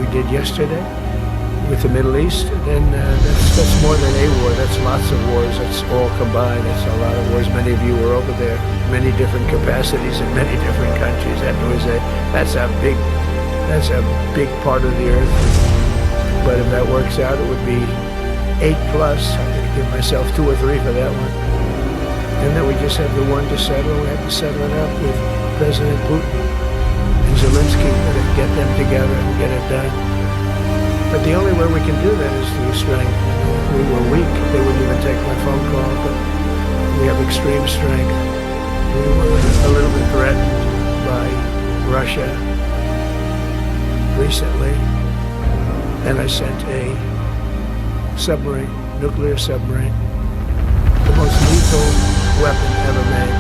we did yesterday with the Middle East, then that's more than a war. That's lots of wars. That's all combined. That's a lot of wars. Many of you were over there, many different capacities in many different countries. That's a big part of the earth. But if that works out, it would be 8+. I'm going to give myself 2 or 3 for that one. And then we just have the one to settle. We have to settle it up with President Putin and Zelensky, to get them together and get it done. But the only way we can do that is through strength. We were weak. They wouldn't even take my phone call, but we have extreme strength. We were a little bit threatened by Russia recently, and I sent a submarine, nuclear submarine, the most lethal weapon ever made.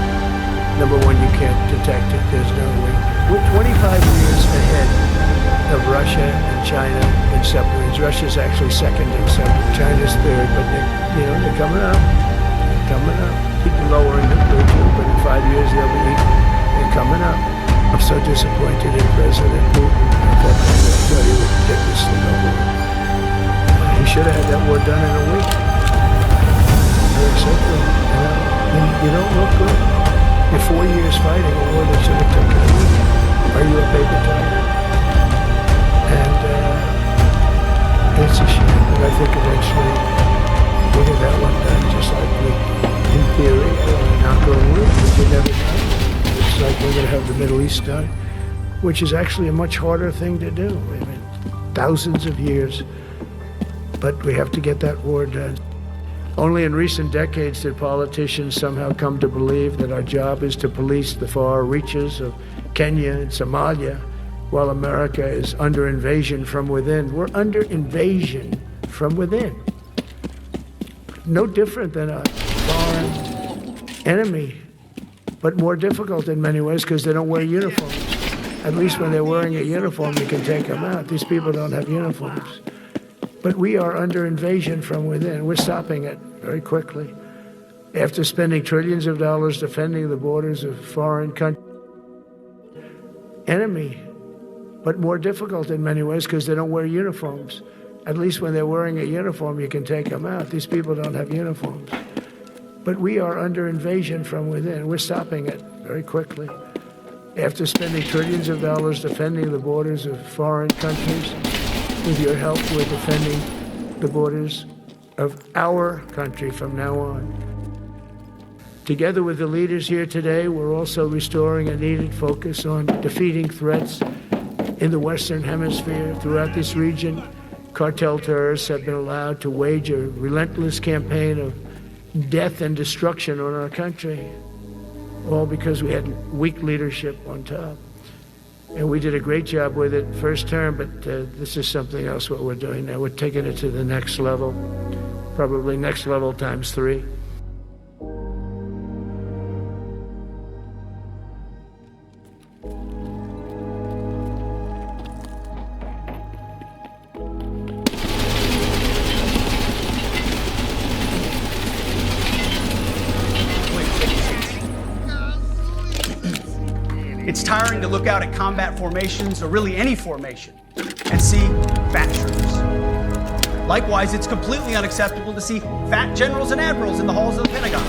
Number one, you can't detect it. There's no way. We're 25 years ahead of Russia and China in submarines. Russia's actually second in submarines. China's third, but they're coming up. They're coming up. Keep lowering nuclear too, but in 5 years they'll be equal. They're coming up. I'm so disappointed in President Putin. I thought he would get this thing over. He should have had that war done in a week. Very simple. You don't look good. You're 4 years fighting a war that should have taken a week. Are you a paper tiger? And it's a shame, but I think eventually we'll get that one done, just like in theory, knock on wood, but you never know. It's like we're going to have the Middle East done, which is actually a much harder thing to do. I mean, thousands of years, but we have to get that war done. Only in recent decades did politicians somehow come to believe that our job is to police the far reaches of Kenya and Somalia, while America is under invasion from within. We're under invasion from within. No different than a foreign enemy, but more difficult in many ways because they don't wear uniforms. At least when they're wearing a uniform, you can take them out. These people don't have uniforms. But we are under invasion from within. We're stopping it very quickly. After spending trillions of dollars defending the borders of foreign countries, enemy, but more difficult in many ways because they don't wear uniforms. At least when they're wearing a uniform, you can take them out. These people don't have uniforms. But we are under invasion from within. We're stopping it very quickly. After spending trillions of dollars defending the borders of foreign countries, with your help, we're defending the borders of our country from now on. Together with the leaders here today, we're also restoring a needed focus on defeating threats in the Western Hemisphere. Throughout this region, cartel terrorists have been allowed to wage a relentless campaign of death and destruction on our country, all because we had weak leadership on top. And we did a great job with it first term, but this is something else what we're doing now. We're taking it to the next level, probably next level times 3. It's tiring to look out at combat formations, or really any formation, and see fat troopers. Likewise, it's completely unacceptable to see fat generals and admirals in the halls of the Pentagon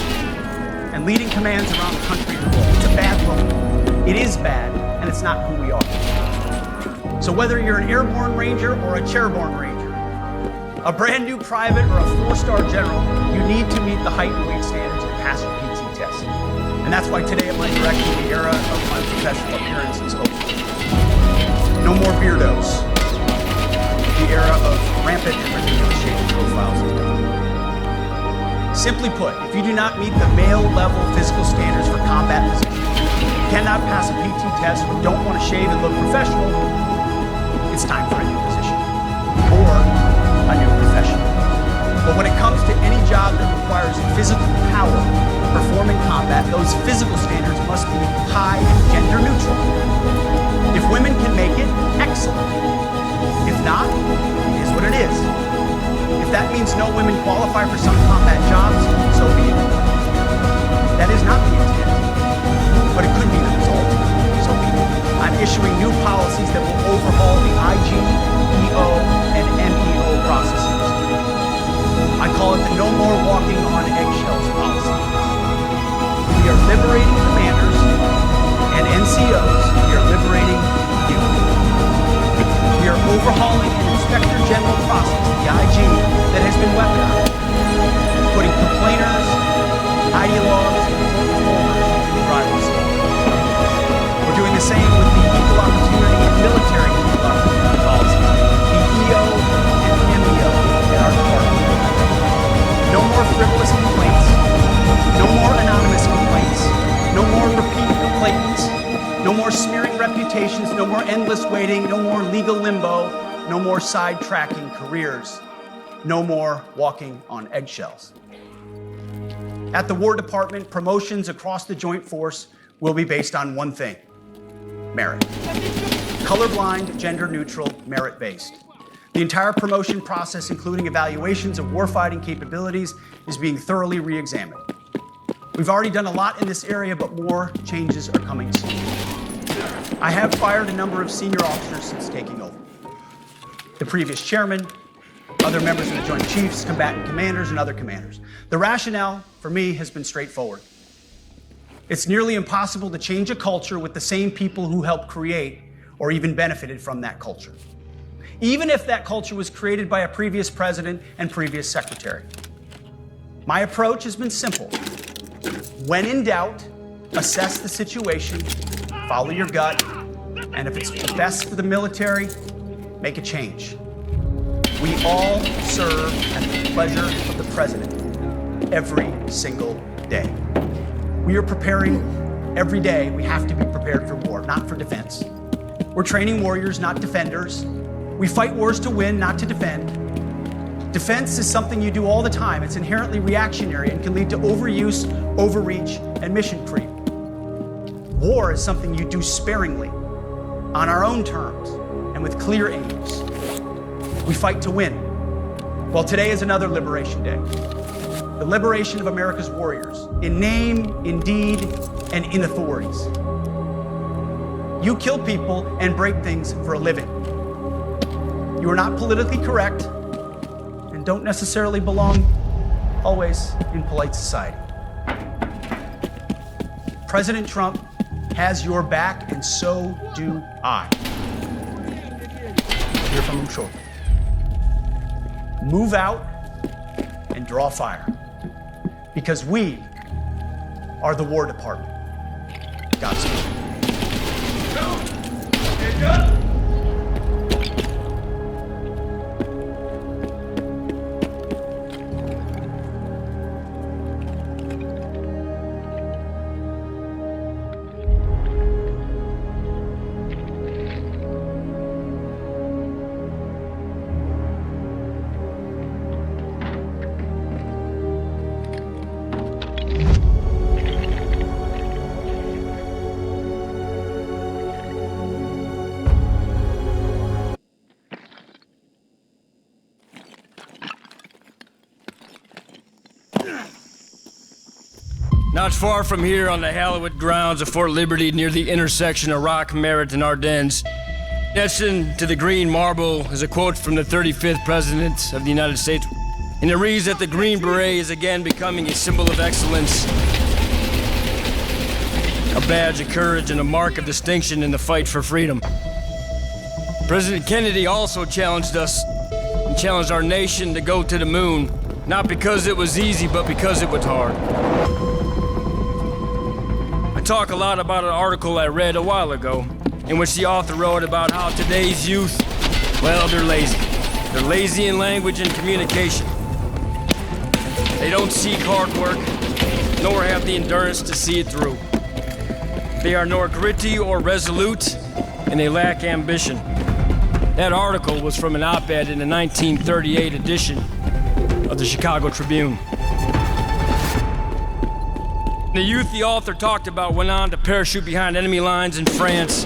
and leading commands around the country and the world. It's a bad look. It is bad, and it's not who we are. So whether you're an airborne ranger or a chairborne ranger, a brand new private or a 4-star general, you need to meet the height and weight standards and pass your PT test. And that's why today at my direction, the era of unprofessional appearance is over. No more beardos. The era of rampant and ridiculous shaving profiles is done. Simply put, if you do not meet the male-level physical standards for combat positions, you cannot pass a PT test, or don't want to shave and look professional, it's time for a new position. Or a new profession. But when it comes to any job that requires physical power, performing combat, those physical standards must be high and gender neutral. If women can make it, excellent. If not, it is what it is. If that means no women qualify for some combat jobs, so be it. That is not the intent, but it could be the result, so be it. I'm issuing new policies that will overhaul the IG, limitations, no more endless waiting, no more legal limbo, no more sidetracking careers, no more walking on eggshells. At the War Department, promotions across the Joint Force will be based on one thing: merit. Colorblind, gender-neutral, merit-based. The entire promotion process, including evaluations of warfighting capabilities, is being thoroughly re-examined. We've already done a lot in this area, but more changes are coming soon. I have fired a number of senior officers since taking over. The previous chairman, other members of the Joint Chiefs, combatant commanders, and other commanders. The rationale for me has been straightforward. It's nearly impossible to change a culture with the same people who helped create or even benefited from that culture, even if that culture was created by a previous president and previous secretary. My approach has been simple. When in doubt, assess the situation, follow your gut, and if it's best for the military, make a change. We all serve at the pleasure of the president every single day. We are preparing every day. We have to be prepared for war, not for defense. We're training warriors, not defenders. We fight wars to win, not to defend. Defense is something you do all the time. It's inherently reactionary and can lead to overuse, overreach, and mission creep. War is something you do sparingly, on our own terms, and with clear aims. We fight to win. Well, today is another Liberation Day. The liberation of America's warriors, in name, in deed, and in authorities. You kill people and break things for a living. You are not politically correct and don't necessarily belong always in polite society. President Trump has your back, and so do I. I'll hear from him shortly. Move out and draw fire, because we are the War Department. Godspeed. Not far from here on the hallowed grounds of Fort Liberty near the intersection of Rock, Merritt, and Ardennes, etched into the green marble is a quote from the 35th President of the United States. And it reads that the Green Beret is again becoming a symbol of excellence, a badge of courage, and a mark of distinction in the fight for freedom. President Kennedy also challenged us and challenged our nation to go to the moon, not because it was easy, but because it was hard. I talk a lot about an article I read a while ago in which the author wrote about how today's youth, well, they're lazy. They're lazy in language and communication. They don't seek hard work, nor have the endurance to see it through. They are nor gritty or resolute, and they lack ambition. That article was from an op-ed in the 1938 edition of the Chicago Tribune. The youth the author talked about went on to parachute behind enemy lines in France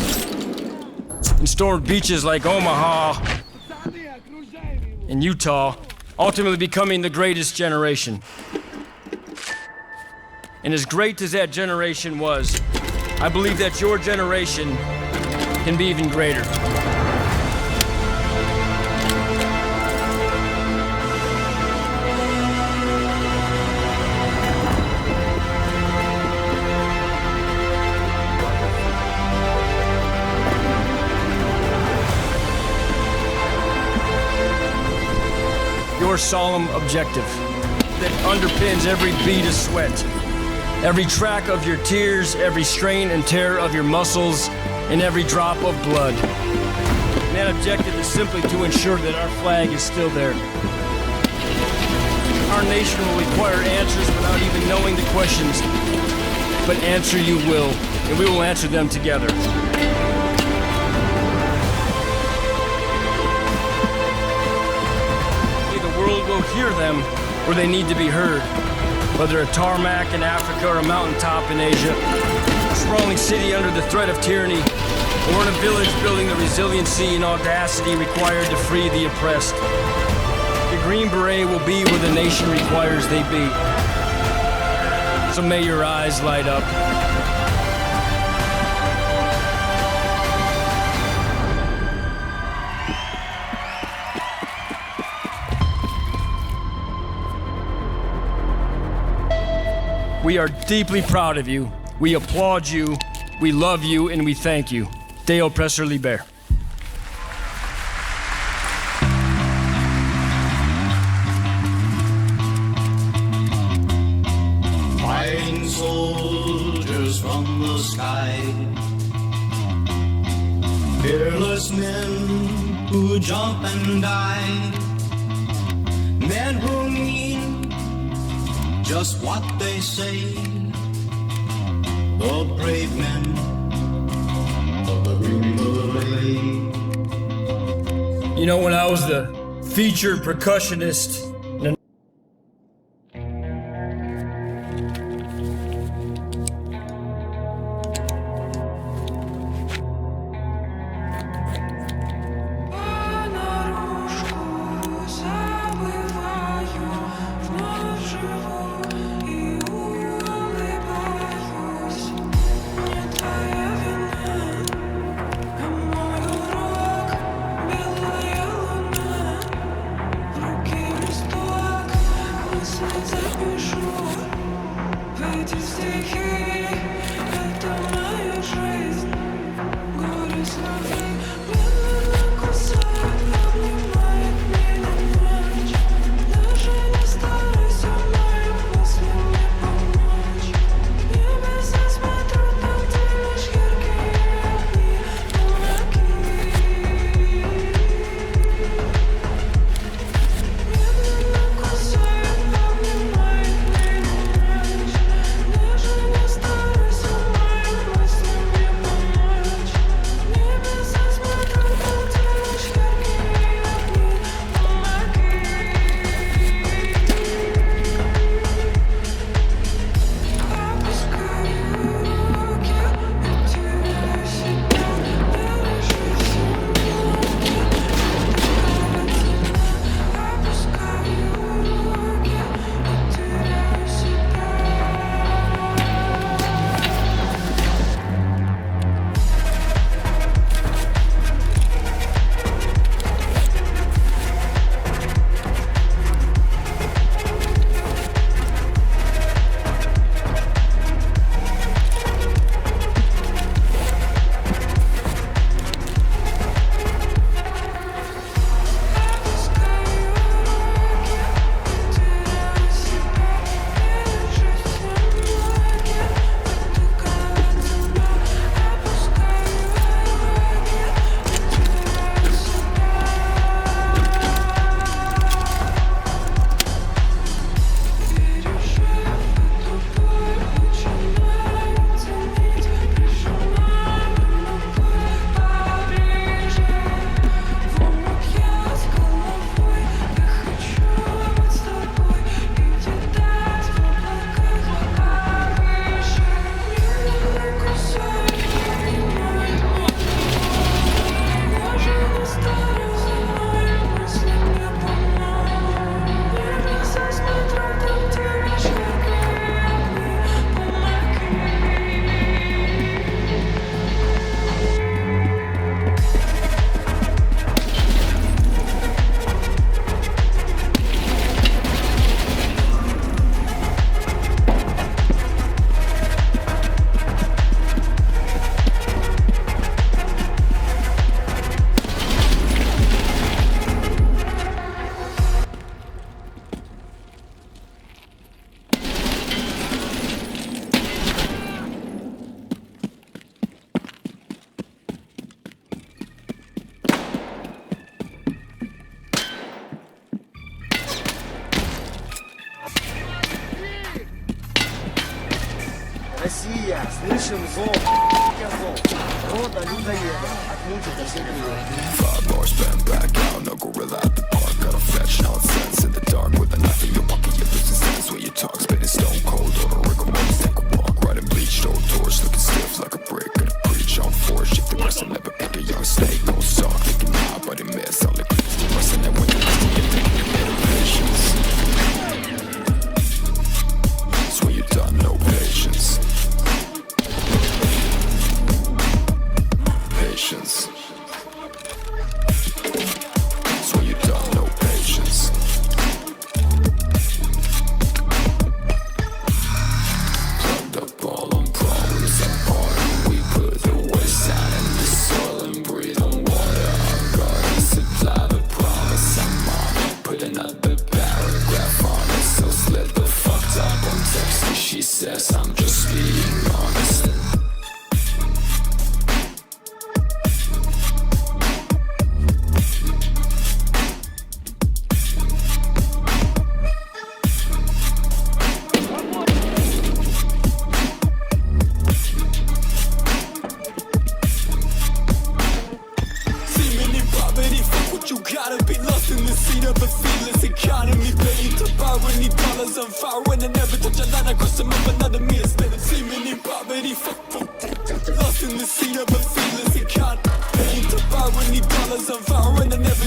and stormed beaches like Omaha and Utah, ultimately becoming the greatest generation. And as great as that generation was, I believe that your generation can be even greater. Your solemn objective that underpins every bead of sweat, every track of your tears, every strain and tear of your muscles, and every drop of blood. And that objective is simply to ensure that our flag is still there. Our nation will require answers without even knowing the questions, but answer you will, and we will answer them together. where they need to be heard. Whether a tarmac in Africa or a mountaintop in Asia, a sprawling city under the threat of tyranny, or in a village building the resiliency and audacity required to free the oppressed. The Green Beret will be where the nation requires they be. So may your eyes light up. We are deeply proud of you. We applaud you. We love you and we thank you. De oppressor liber. Fighting soldiers from the sky, fearless men who jump and die, men who mean just what they say, the brave men of the Green Beret. You know, when I was the featured percussionist in Россия, слышим зов. 5 bars spent back out, no gorilla at the park. Gotta fetch nonsense in the dark with a knife in your pocket. You lose the sense when you talk, spitting stone cold. Or a rigor mortis, take a walk, riding bleached old doors, looking stiff like a brick. Gonna preach on force, shift the rest and never pick a young snake. Don't suck, thinking nah, but it miss. Only pressing that when you're taking a bit of patience. It's when you're done, no patience. Patience. It's when you're done, no patience. Plugged up all on problems apart. We put the waste out in the soil and breathe on water. Our God is supply the promise. I'm on it. Put another paragraph on it. So slip the fucked up on text. And she says I'm just being honest. Seeming in poverty, fuck what you gotta be lost in the seat of a fearless economy. Paying to borrow any dollars on fire when I never touch a line across them up another meal. Spending seeming in poverty, fuck lost in the seat of a fearless economy. Paying to borrow any dollars on fire when I never